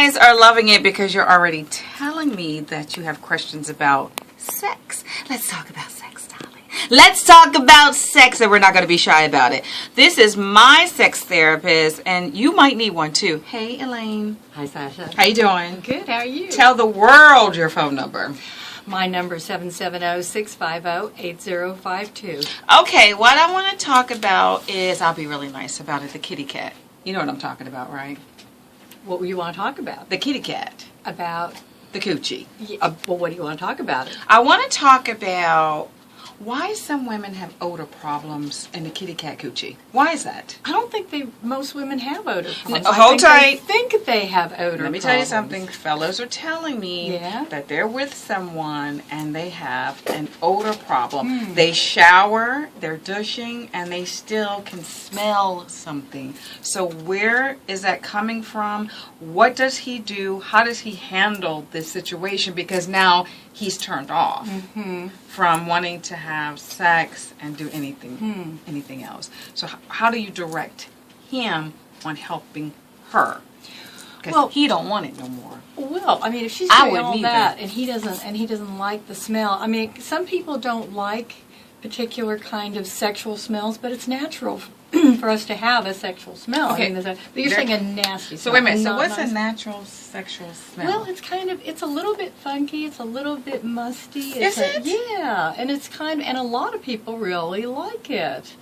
guys are loving it because you're already telling me that you have questions about sex. Let's talk about sex, darling. Let's talk about sex, and we're not going to be shy about it. This is my sex therapist, and you might need one too. Hey, Elaine. Hi, Sasha. How you doing? Good. How are you? Tell the world your phone number. My number is 770-650-8052. Okay, what I want to talk about is, I'll be really nice about it, the kitty cat. You know what I'm talking about, right? What do you want to talk about? The kitty cat. About? The coochie. Well, what do you want to talk about? I want to talk about why some women have odor problems in the kitty cat coochie. Why is that? I don't think most women have odor problems. Hold tight. They think they have odor problems. Let me tell you something. Fellows are telling me Yeah? that they're with someone and they have an odor problem. They shower, they're douching, and they still can smell something. So where is that coming from? What does he do? How does he handle this situation? Because now he's turned off from wanting to have sex and do anything else. So how do you direct him on helping her? Because he don't want it no more. Well, I mean, if she's doing all that and he doesn't like the smell. I mean, some people don't like particular kind of sexual smells, but it's natural for us to have a sexual smell. Okay. I mean, but you're saying a nasty smell. So wait a minute. So what's a natural sexual smell? Well, it's a little bit funky. It's a little bit musty. Is it? Yeah, and and a lot of people really like it.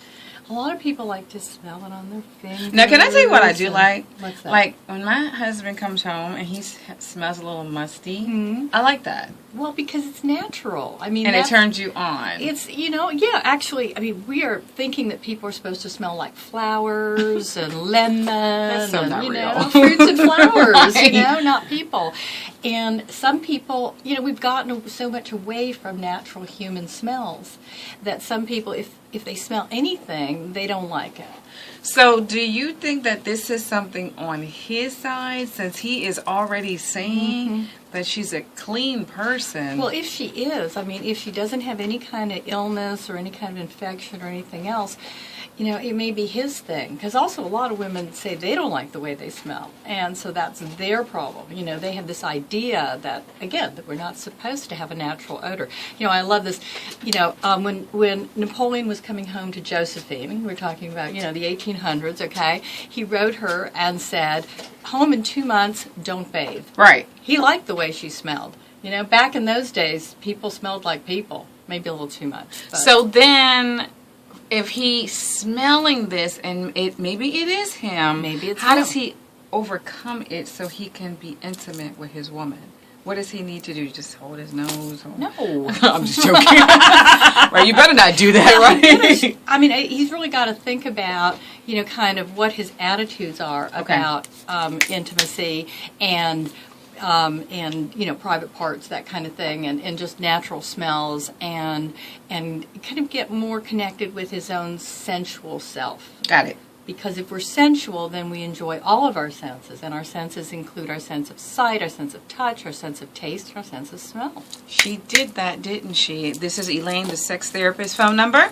A lot of people like to smell it on their fingers. Now, can I tell you what I do like? What's that? Like, when my husband comes home and he smells a little musty, I like that. Well, because it's natural. I mean, and it turns you on. It's, yeah, actually, I mean, we are thinking that people are supposed to smell like flowers and lemon That's so and, not real. fruits and flowers, Right. not people. And some people, we've gotten so much away from natural human smells that some people, if they smell anything, they don't like it. So do you think that this is something on his side, since he is already saying that she's a clean person? Well, if she is, I mean, if she doesn't have any kind of illness or any kind of infection or anything else, it may be his thing. Because also a lot of women say they don't like the way they smell. And so that's their problem. They have this idea that, again, that we're not supposed to have a natural odor. I love this. When Napoleon was coming home to Josephine, we're talking about, the 1800s, okay? He wrote her and said, home in 2 months, don't bathe. Right. He liked the way she smelled. Back in those days, people smelled like people. Maybe a little too much. But. So then, if he's smelling this, and maybe it is him, how does he overcome it so he can be intimate with his woman? What does he need to do? Just hold his nose? No. I'm just joking. Well, you better not do that, right? I mean, he's really got to think about, kind of what his attitudes are about intimacy and private parts, that kind of thing, and just natural smells, and kind of get more connected with his own sensual self. Got it. Because if we're sensual, then we enjoy all of our senses, and our senses include our sense of sight, our sense of touch, our sense of taste, and our sense of smell. She did that, didn't she? This is Elaine, the sex therapist. Phone number?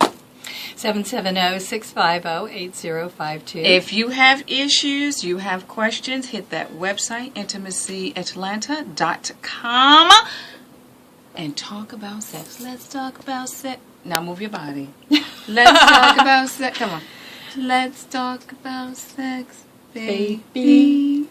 770-650-8052. If you have issues, you have questions, hit that website, intimacyatlanta.com, and talk about sex. Let's talk about sex. Now move your body. Let's talk about sex. Come on. Let's talk about sex, baby.